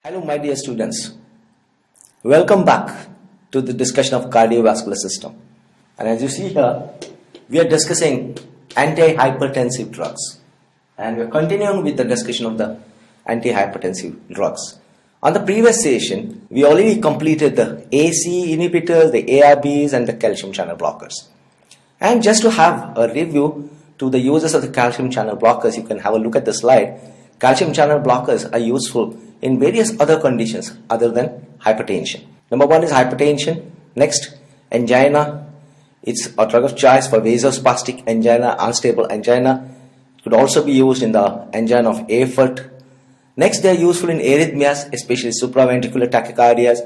Hello my dear students, welcome back to the discussion of cardiovascular system. And as you see here, we are discussing antihypertensive drugs, and we are continuing with the discussion of the antihypertensive drugs. On the previous session, we already completed the AC inhibitors, the ARBs and the calcium channel blockers. And just to have a review to the uses of the calcium channel blockers, you can have a look at the slide. Calcium channel blockers are useful in various other conditions other than hypertension. Number one is hypertension. Next, angina. It's a drug of choice for vasospastic angina, unstable angina. It could also be used in the angina of Eyfert. Next, they are useful in arrhythmias, especially supraventricular tachycardias.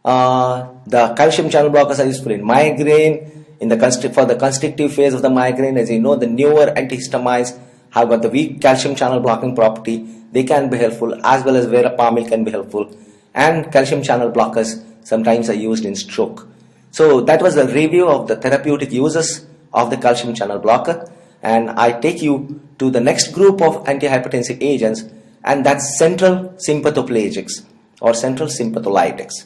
The calcium channel blockers are useful in migraine, for the constrictive phase of the migraine. As you know, the newer antihistamines have got the weak calcium channel blocking property. They can be helpful, as well as verapamil can be helpful. And calcium channel blockers sometimes are used in stroke. So that was a review of the therapeutic uses of the calcium channel blocker. And I take you to the next group of antihypertensive agents, and that's central sympathoplegics or central sympatholytics.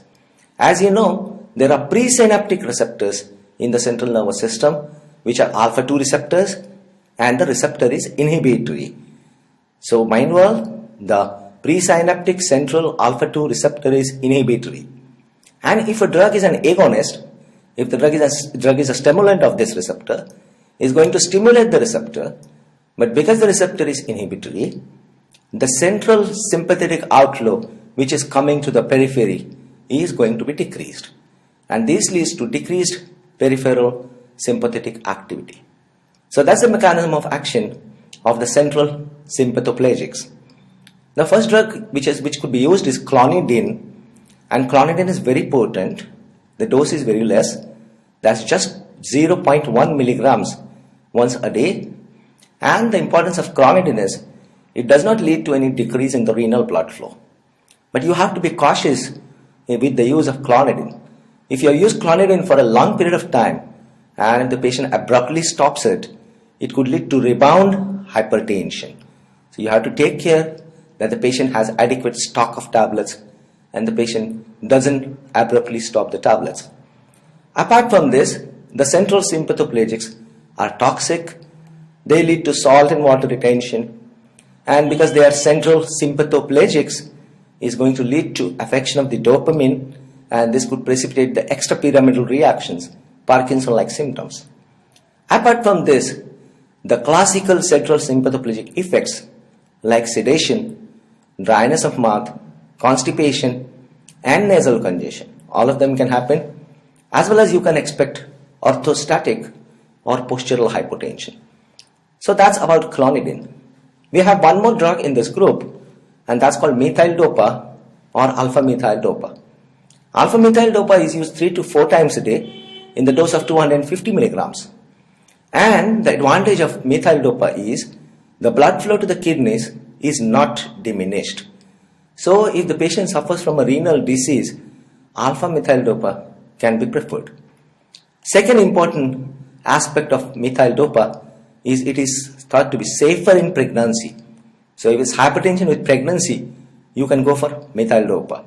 As you know, there are presynaptic receptors in the central nervous system, which are alpha-2 receptors, and the receptor is inhibitory. So mind well, the presynaptic central alpha-2 receptor is inhibitory. And if a drug is an agonist, if the drug is a stimulant of this receptor, is going to stimulate the receptor, but because the receptor is inhibitory, the central sympathetic outflow which is coming to the periphery is going to be decreased. And this leads to decreased peripheral sympathetic activity. So that's the mechanism of action of the central sympathoplegics. The first drug which could be used is clonidine, and clonidine is very potent. The dose is very less. That's just 0.1 milligrams once a day. And the importance of clonidine is it does not lead to any decrease in the renal blood flow. But you have to be cautious with the use of clonidine. If you use clonidine for a long period of time and if the patient abruptly stops it, it could lead to rebound hypertension. So you have to take care that the patient has adequate stock of tablets and the patient doesn't abruptly stop the tablets. Apart from this, the central sympathoplegics are toxic. They lead to salt and water retention, and because they are central sympathoplegics, is going to lead to affection of the dopamine, and this could precipitate the extrapyramidal reactions, Parkinson-like symptoms. Apart from this, the classical central sympathoplegic effects like sedation, dryness of mouth, constipation, and nasal congestion, all of them can happen, as well as you can expect orthostatic or postural hypotension. So that's about clonidine. We have one more drug in this group, and that's called methyl dopa or alpha-methyl dopa. Alpha-methyl dopa is used 3 to 4 times a day in the dose of 250 milligrams. And the advantage of methyl dopa is the blood flow to the kidneys is not diminished. So if the patient suffers from a renal disease, alpha-methyl dopa can be preferred. Second important aspect of methyl dopa is it is thought to be safer in pregnancy. So if it's hypertension with pregnancy, you can go for methyl dopa.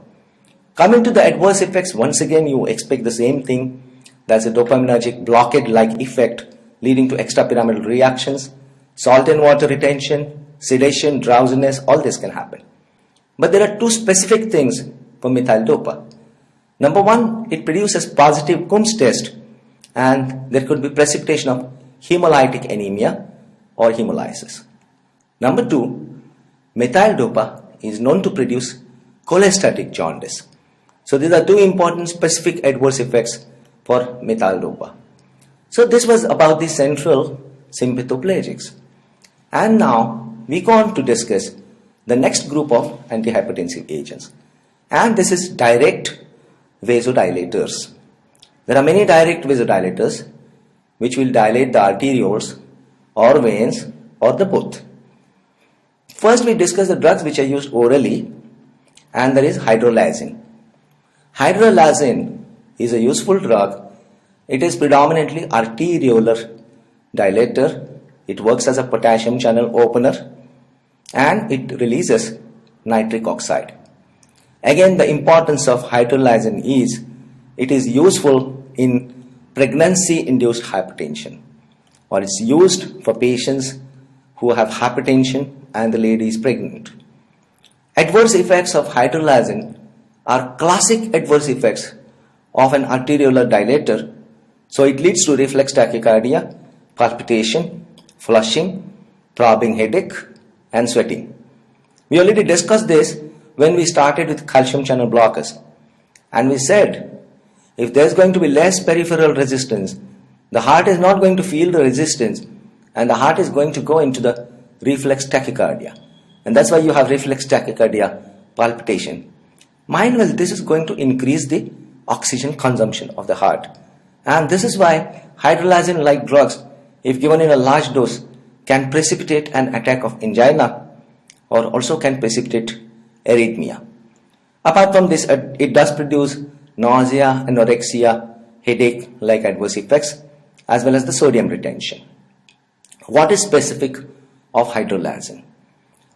Coming to the adverse effects, once again you expect the same thing. That's a dopaminergic blockade-like effect leading to extrapyramidal reactions, salt and water retention, sedation, drowsiness, all this can happen. But there are two specific things for methyl dopa. Number one, it produces positive Coombs test, and there could be precipitation of hemolytic anemia or hemolysis. Number two, methyl dopa is known to produce cholestatic jaundice. So these are two important specific adverse effects for methyl dopa. So this was about the central sympathoplegics. And now we go on to discuss the next group of antihypertensive agents. And this is direct vasodilators. There are many direct vasodilators which will dilate the arterioles or veins or the both. First we discuss the drugs which are used orally, and there is hydrolazine. Hydrolazine is a useful drug. It is predominantly arteriolar dilator. It works as a potassium channel opener, and it releases nitric oxide. Again, the importance of hydrolyzin is it is useful in pregnancy-induced hypertension, or it's used for patients who have hypertension and the lady is pregnant. Adverse effects of hydrolyzin are classic adverse effects of an arteriolar dilator, so it leads to reflex tachycardia, palpitation, flushing, throbbing headache, and sweating. We already discussed this when we started with calcium channel blockers, and we said if there's going to be less peripheral resistance, the heart is not going to feel the resistance and the heart is going to go into the reflex tachycardia, and that's why you have reflex tachycardia, palpitation. Mind well, this is going to increase the oxygen consumption of the heart, and this is why hydrolyzin like drugs, if given in a large dose, can precipitate an attack of angina or also can precipitate arrhythmia. Apart from this, it does produce nausea, anorexia, headache like adverse effects, as well as the sodium retention. What is specific of hydrolyzin?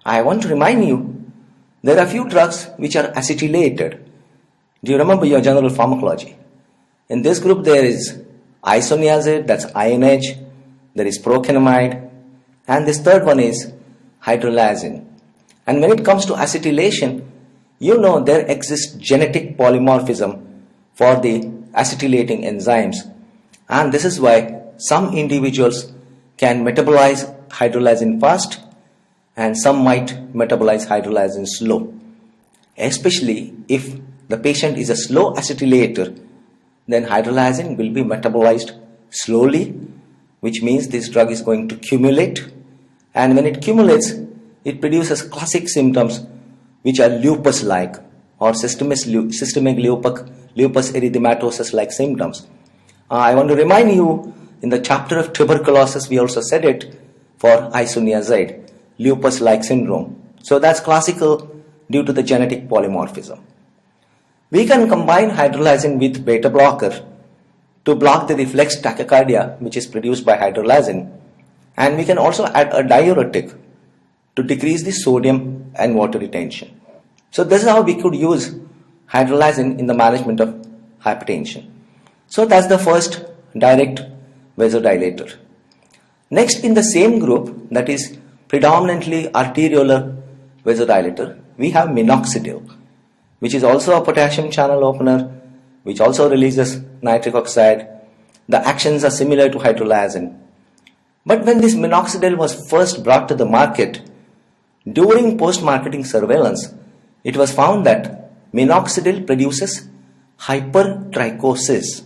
I want to remind you there are few drugs which are acetylated. Do you remember your general pharmacology? In this group there is isoniazid, that's INH, there is procainamide, and this third one is hydrolyzin. And when it comes to acetylation, you know there exists genetic polymorphism for the acetylating enzymes, and this is why some individuals can metabolize hydrolyzin fast and some might metabolize hydrolyzin slow. Especially if the patient is a slow acetylator, then hydrolyzin will be metabolized slowly, which means this drug is going to accumulate, and when it accumulates, it produces classic symptoms which are lupus-like or systemic lupus erythematosus like symptoms. I want to remind you, in the chapter of tuberculosis we also said it for isoniazid, lupus-like syndrome. So that's classical due to the genetic polymorphism. We can combine hydrolyzin with beta blocker to block the reflex tachycardia which is produced by hydrolyzin, and we can also add a diuretic to decrease the sodium and water retention. So this is how we could use hydrolyzin in the management of hypertension. So that's the first direct vasodilator. Next, in the same group, that is predominantly arteriolar vasodilator, we have minoxidil, which is also a potassium channel opener, which also releases nitric oxide. The actions are similar to hydrolyzin. But when this minoxidil was first brought to the market, during post-marketing surveillance, it was found that minoxidil produces hypertrichosis.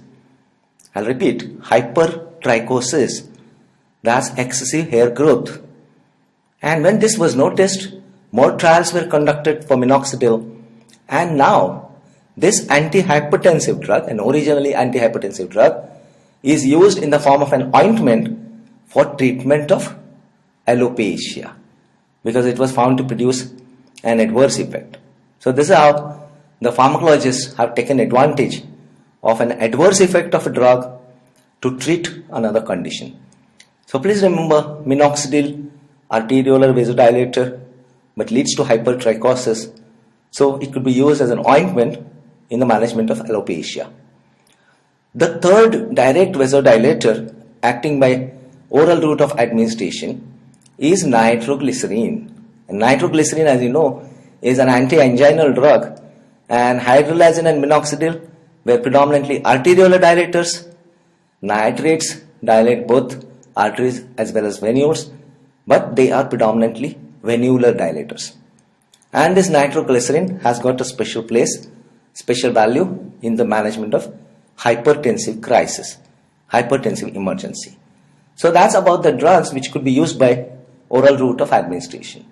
I'll repeat, hypertrichosis. That's excessive hair growth. And when this was noticed, more trials were conducted for minoxidil, and now this antihypertensive drug, an originally antihypertensive drug, is used in the form of an ointment for treatment of alopecia, because it was found to produce an adverse effect. So this is how the pharmacologists have taken advantage of an adverse effect of a drug to treat another condition. So please remember, minoxidil, arteriolar vasodilator, but leads to hypertrichosis. So it could be used as an ointment in the management of alopecia. The third direct vasodilator acting by oral route of administration is nitroglycerin. And nitroglycerin, as you know, is an anti-anginal drug, and hydrolyzin and minoxidil were predominantly arteriolar dilators. Nitrates dilate both arteries as well as venules, but they are predominantly venular dilators. And this nitroglycerin has got a special place, special value in the management of hypertensive crisis, hypertensive emergency. So that's about the drugs which could be used by oral route of administration.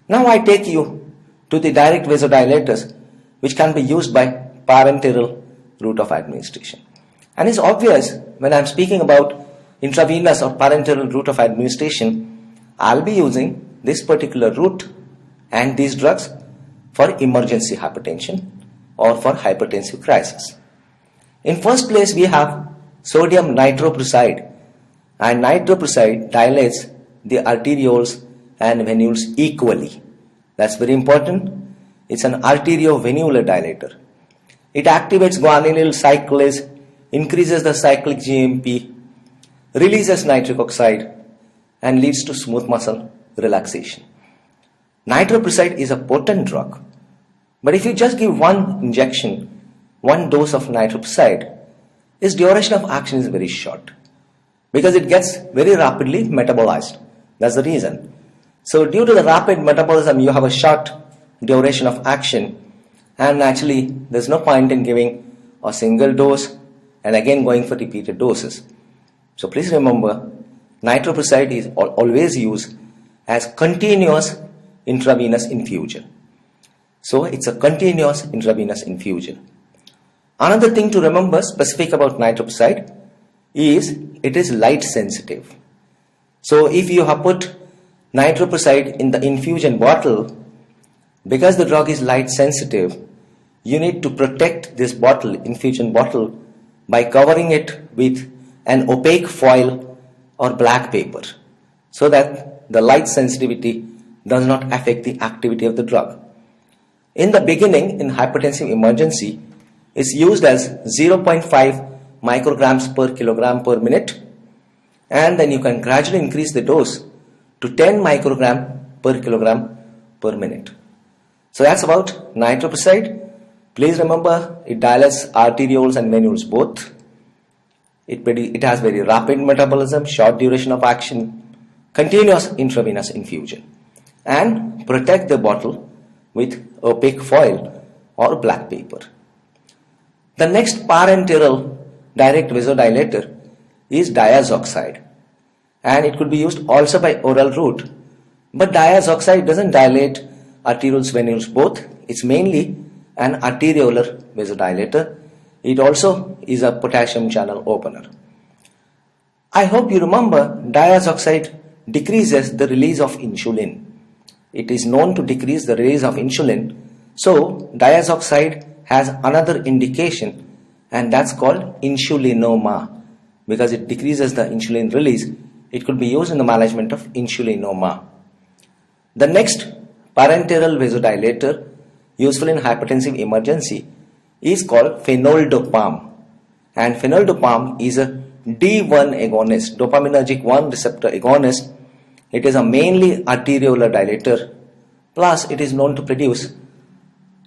Now I take you to the direct vasodilators which can be used by parenteral route of administration. And it's obvious when I'm speaking about intravenous or parenteral route of administration, I'll be using this particular route and these drugs for emergency hypertension or for hypertensive crisis. In first place, we have sodium nitroprusside, and nitroprusside dilates the arterioles and venules equally. That's very important. It's an arteriovenular dilator. It activates guanylyl cyclase, increases the cyclic GMP, releases nitric oxide, and leads to smooth muscle relaxation. Nitroprusside is a potent drug, but if you just give one injection, one dose of nitroprusside, its duration of action is very short because it gets very rapidly metabolized. That's the reason. So due to the rapid metabolism, you have a short duration of action, and actually there's no point in giving a single dose and again going for repeated doses. So please remember, nitroprusside is always used as continuous intravenous infusion. So it's a continuous intravenous infusion. Another thing to remember specific about nitroprusside is it is light sensitive. So if you have put nitroprusside in the infusion bottle, because the drug is light sensitive, you need to protect this bottle, infusion bottle, by covering it with an opaque foil or black paper so that the light sensitivity does not affect the activity of the drug. In the beginning, in hypertensive emergency, it's used as 0.5 micrograms per kilogram per minute, and then you can gradually increase the dose to 10 microgram per kilogram per minute. So that's about nitroprusside. Please remember, it dilates arterioles and venules both. It has very rapid metabolism, short duration of action, continuous intravenous infusion, and protect the bottle with opaque foil or black paper. The next parenteral direct vasodilator is diazoxide, and it could be used also by oral route, but diazoxide doesn't dilate arterioles, venules both. It's mainly an arteriolar vasodilator. It also is a potassium channel opener. I hope you remember diazoxide decreases the release of insulin. It is known to decrease the release of insulin. So diazoxide has another indication, and that's called insulinoma. Because it decreases the insulin release, it could be used in the management of insulinoma. The next parenteral vasodilator useful in hypertensive emergency is called phenoldopam, and phenoldopam is a D1 agonist, dopaminergic 1 receptor agonist. It is a mainly arteriolar dilator, plus it is known to produce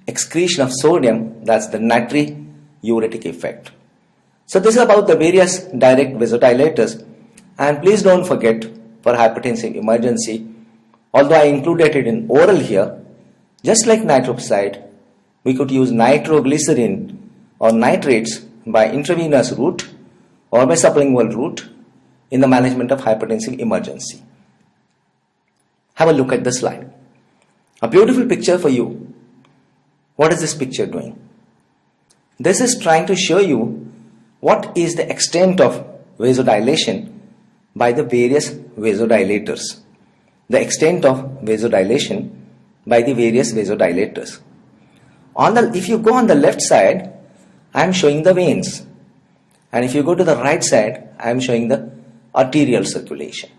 excretion of sodium, that's the natriuretic effect. So this is about the various direct vasodilators, and please don't forget, for hypertensive emergency, although I included it in oral here, just like nitroprusside, we could use nitroglycerin or nitrates by intravenous route or by sublingual route in the management of hypertensive emergency. Have a look at the slide. A beautiful picture for you. What is this picture doing? This is trying to show you what is the extent of vasodilation by the various vasodilators. The extent of vasodilation by the various vasodilators. If you go on the left side, I am showing the veins, and if you go to the right side, I am showing the arterial circulation.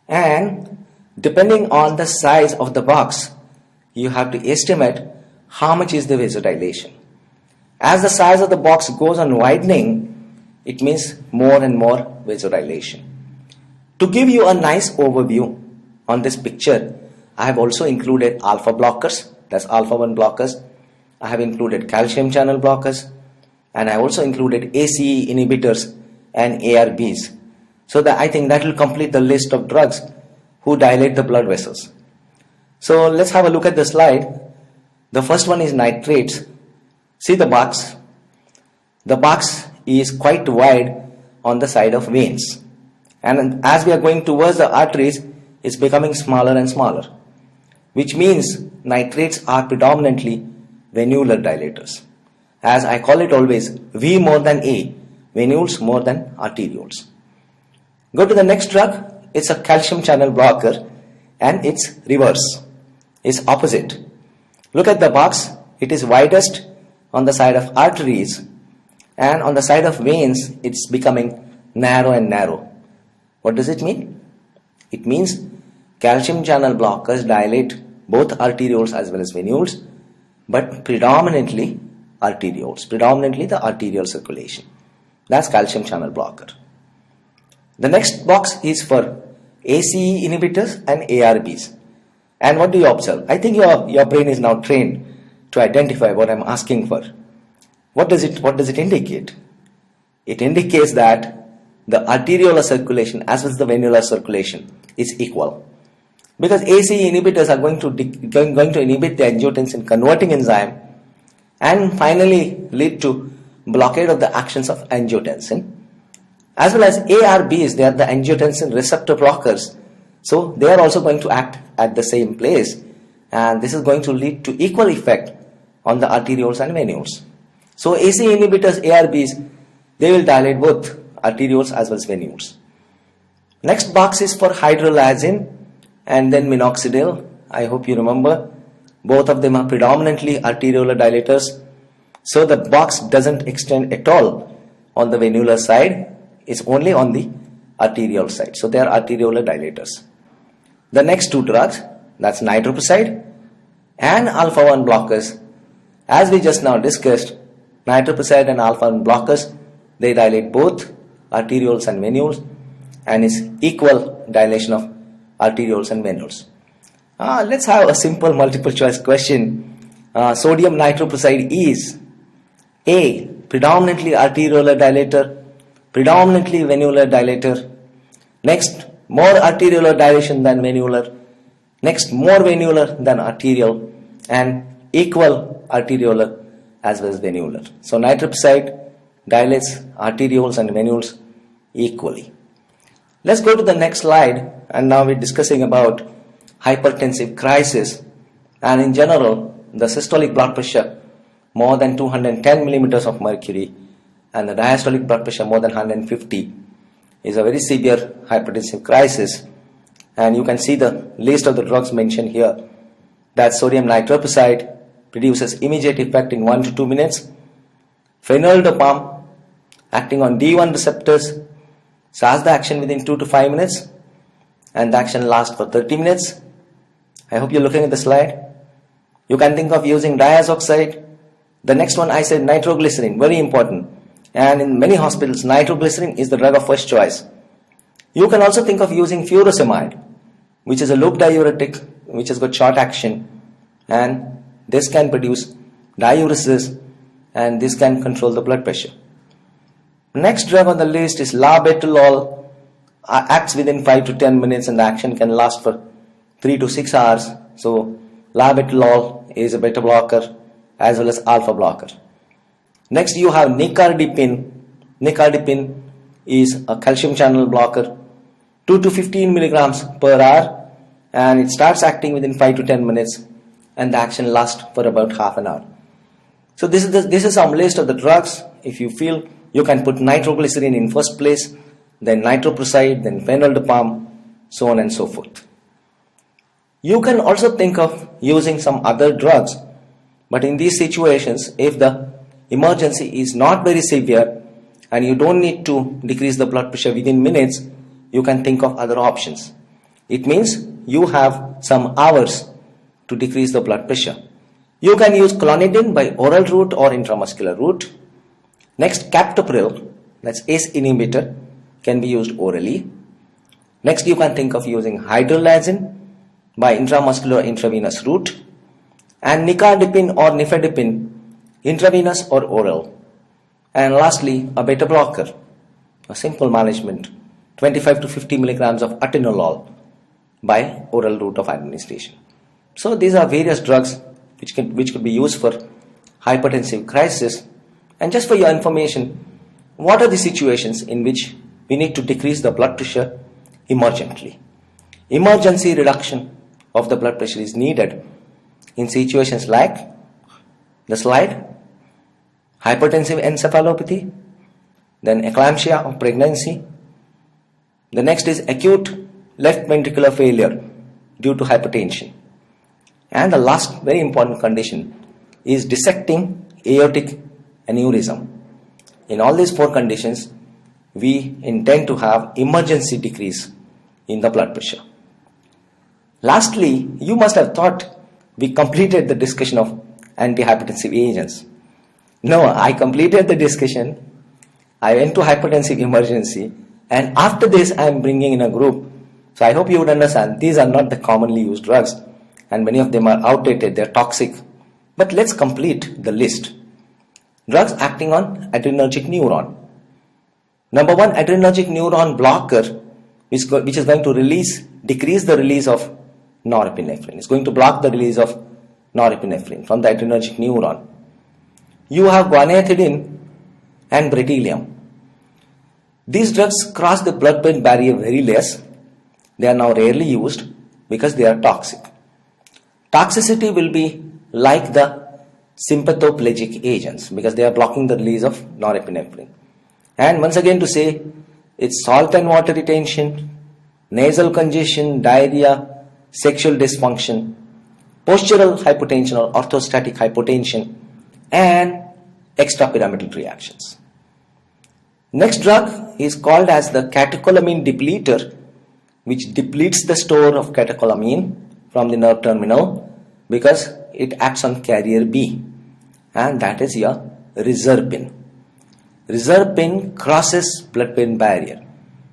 And depending on the size of the box, you have to estimate how much is the vasodilation. As the size of the box goes on widening, it means more and more vasodilation. To give you a nice overview on this picture, I have also included alpha blockers, that's alpha 1 blockers. I have included calcium channel blockers, and I also included ACE inhibitors and ARBs. So that I think that will complete the list of drugs who dilate the blood vessels. So let's have a look at the slide. The first one is nitrates. See the box. The box is quite wide on the side of veins, and as we are going towards the arteries, it's becoming smaller and smaller, which means nitrates are predominantly venular dilators. As I call it always, V more than A, venules more than arterioles. Go to the next drug. It's a calcium channel blocker, and it's reverse. It's opposite. Look at the box. It is widest on the side of arteries, and on the side of veins, it's becoming narrow and narrow. What does it mean? It means calcium channel blockers dilate both arterioles as well as venules, but predominantly arterioles, predominantly the arterial circulation. That's calcium channel blocker. The next box is for ACE inhibitors and ARBs. And what do you observe? I think your brain is now trained to identify what I'm asking for. What does it indicate? It indicates that the arteriolar circulation as well as the venular circulation is equal. Because ACE inhibitors are going to inhibit the angiotensin converting enzyme and finally lead to blockade of the actions of angiotensin. As well as ARBs, they are the angiotensin receptor blockers. So they are also going to act at the same place, and this is going to lead to equal effect on the arterioles and venules. So ACE inhibitors, ARBs, they will dilate both arterioles as well as venules. Next box is for hydrolazine and then minoxidil. I hope you remember. Both of them are predominantly arteriolar dilators. So the box doesn't extend at all on the venular side. It's only on the arterial side. So they are arteriolar dilators. The next two drugs, that's Nitroprusside and alpha-1 blockers. As we just now discussed, Nitroprusside and alpha-1 blockers, they dilate both arterioles and venules, and is equal dilation of arterioles and venules. Let's have a simple multiple choice question. Sodium nitroprusside is A, predominantly arteriolar dilator, predominantly venular dilator. Next, more arteriolar dilation than venular. Next, more venular than arterial, and equal arteriolar as well as venular. So nitroprusside dilates arterioles and venules equally. Let's go to the next slide, and now we're discussing about hypertensive crisis, and in general the systolic blood pressure more than 210 millimeters of mercury and the diastolic blood pressure more than 150 is a very severe hypertensive crisis. And you can see the list of the drugs mentioned here. That sodium nitroprusside produces immediate effect in 1 to 2 minutes. Phenol acting on D1 receptors starts the action within 2 to 5 minutes, and the action lasts for 30 minutes. I hope you're looking at the slide. You can think of using diazoxide. The next one I said nitroglycerin, very important. And in many hospitals, nitroglycerin is the drug of first choice. You can also think of using furosemide, which is a loop diuretic which has got short action, and this can produce diuresis, and this can control the blood pressure. Next drug on the list is labetalol. Acts within 5 to 10 minutes, and the action can last for 3 to 6 hours. So labetalol is a beta blocker as well as alpha blocker. Next you have nicardipine. Nicardipine is a calcium channel blocker, 2 to 15 milligrams per hour, and it starts acting within 5 to 10 minutes, and the action lasts for about half an hour. So this is some list of the drugs. If you feel, you can put nitroglycerin in first place, then nitroprusside, then phenol, so on and so forth. You can also think of using some other drugs, but in these situations, if the emergency is not very severe and you don't need to decrease the blood pressure within minutes, you can think of other options. It means you have some hours to decrease the blood pressure. You can use clonidine by oral route or intramuscular route. Next, captopril, that's ACE inhibitor, can be used orally. Next, you can think of using hydrolazine by intramuscular intravenous route, and nicardipine or nifedipine, intravenous or oral. And lastly, a beta blocker, a simple management, 25 to 50 milligrams of atenolol by oral route of administration. So these are various drugs which could be used for hypertensive crisis. And just for your information, what are the situations in which we need to decrease the blood pressure emergently? Emergency reduction of the blood pressure is needed in situations like the slide, hypertensive encephalopathy, then eclampsia of pregnancy. The next is acute left ventricular failure due to hypertension. And the last very important condition is dissecting aortic aneurysm. In all these four conditions, we intend to have emergency decrease in the blood pressure. Lastly, you must have thought we completed the discussion of antihypertensive agents. No, I completed the discussion. I went to hypertensive emergency, and after this I am bringing in a group. So I hope you would understand these are not the commonly used drugs, and many of them are outdated, they are toxic. But let's complete the list. Drugs acting on adrenergic neuron. Number one, adrenergic neuron blocker, which is going to decrease the release of norepinephrine. It's going to block the release of norepinephrine from the adrenergic neuron. You have guanethidine and bretylium. These drugs cross the blood-brain barrier very less. They are now rarely used because they are toxic. Toxicity will be like the sympathoplegic agents because they are blocking the release of norepinephrine. And once again to say, it's salt and water retention, nasal congestion, diarrhea, sexual dysfunction, postural hypotension or orthostatic hypotension, and extrapyramidal reactions. Next drug is called as the catecholamine depleter, which depletes the store of catecholamine from the nerve terminal because it acts on carrier B, and that is your reserpine. Reserpine crosses blood-brain barrier.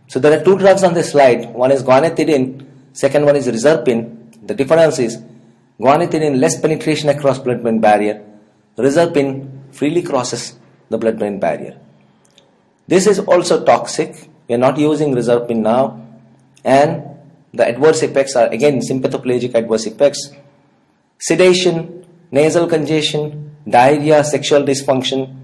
So there are two drugs on this slide. One is guanethidine, second one is reserpine. The difference is guanethidine less penetration across blood-brain barrier. Reserpine freely crosses the blood-brain barrier. This is also toxic. We are not using reserpine now, and the adverse effects are again sympathoplegic adverse effects: sedation, nasal congestion, diarrhea, sexual dysfunction,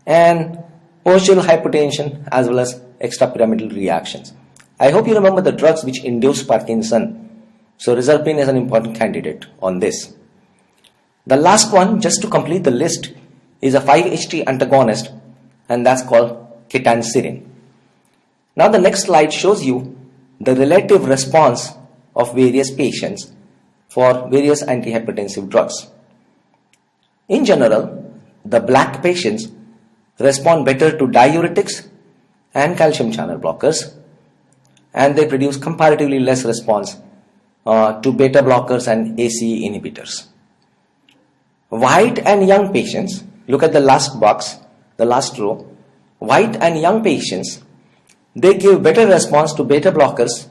and postural hypertension, as well as extrapyramidal reactions. I hope you remember the drugs which induce Parkinson. So reserpine is an important candidate on this. The last one, just to complete the list, is a 5-HT antagonist, and that's called ketanserin. Now the next slide shows you the relative response of various patients for various antihypertensive drugs. In general, the black patients respond better to diuretics and calcium channel blockers, and they produce comparatively less response to beta blockers and ACE inhibitors. White and young patients, look at the last box, the last row. White and young patients, they give better response to beta blockers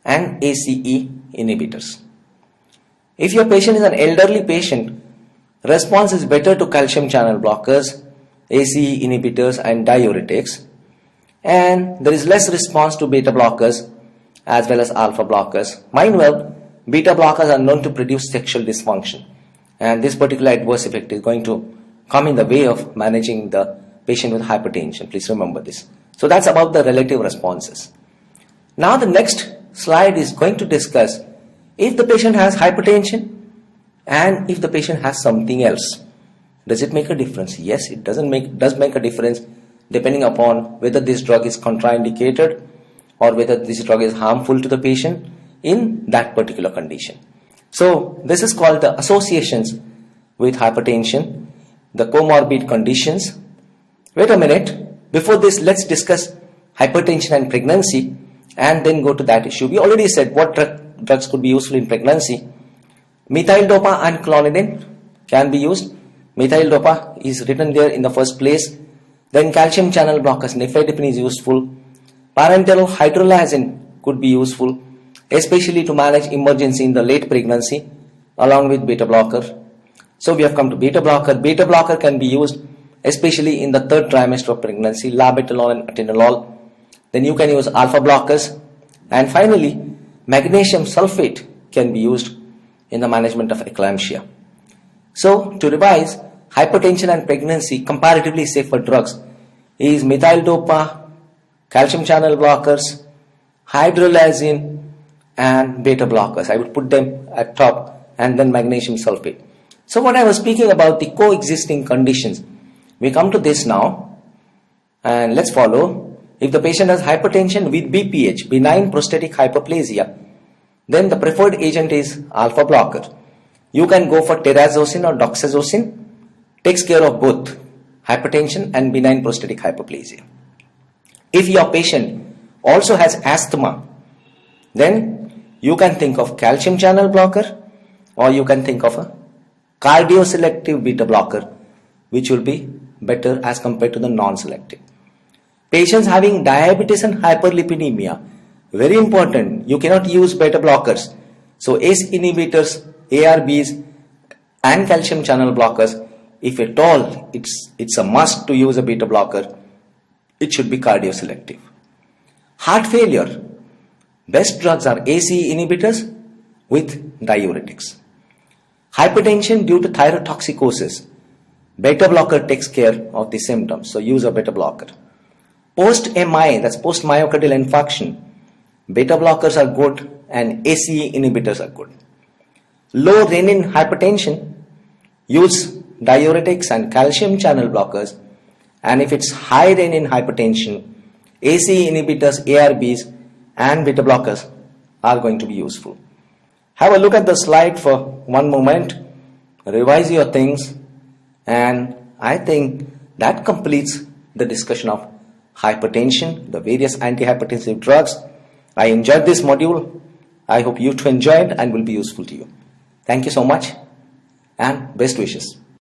and ACE inhibitors. If your patient is an elderly patient, response is better to calcium channel blockers, ACE inhibitors and diuretics, and there is less response to beta blockers as well as alpha blockers. Mind well, beta blockers are known to produce sexual dysfunction, and this particular adverse effect is going to come in the way of managing the patient with hypertension. Please remember this. So that's about the relative responses. Now the next slide is going to discuss if the patient has hypertension and if the patient has something else. Does it make a difference? Yes, it does make a difference depending upon whether this drug is contraindicated or whether this drug is harmful to the patient in that particular condition. So this is called the associations with hypertension, the comorbid conditions. Wait a minute, before this let's discuss hypertension and pregnancy and then go to that issue. We already said what drugs could be useful in pregnancy. Methyl Dopa and clonidine can be used. Methyl Dopa is written there in the first place. Then calcium channel blockers, nifedipine is useful. Parenteral hydrolazine could be useful, especially to manage emergency in the late pregnancy along with beta blocker. So we have come to beta blocker. Beta blocker can be used especially in the third trimester of pregnancy, labetalol and atenolol. Then you can use alpha blockers. And finally, magnesium sulfate can be used in the management of eclampsia. So to revise, hypertension and pregnancy comparatively safer drugs is methyl dopa, calcium channel blockers, hydrolazine and beta blockers. I would put them at top, and then magnesium sulfate. So what I was speaking about, the coexisting conditions, we come to this now, and let's follow. If the patient has hypertension with BPH, benign prostatic hyperplasia, then the preferred agent is alpha blocker. You can go for terazosin or doxazosin. Takes care of both hypertension and benign prostatic hyperplasia. If your patient also has asthma, then you can think of calcium channel blocker or you can think of a cardioselective beta blocker, which will be better as compared to the non-selective. Patients having diabetes and hyperlipidemia, very important, you cannot use beta blockers. So ACE inhibitors, ARBs and calcium channel blockers, if at all it's a must to use a beta blocker, it should be cardioselective. Heart failure, best drugs are ACE inhibitors with diuretics. Hypertension due to thyrotoxicosis, beta blocker takes care of the symptoms, so use a beta blocker. Post-MI, that's post-myocardial infarction, beta blockers are good and ACE inhibitors are good. Low renin hypertension, use diuretics and calcium channel blockers, and if it's high renin hypertension, ACE inhibitors, ARBs and beta blockers are going to be useful. Have a look at the slide for one moment, revise your things, and I think that completes the discussion of hypertension, the various antihypertensive drugs. I enjoyed this module. I hope you too enjoyed and will be useful to you. Thank you so much and best wishes.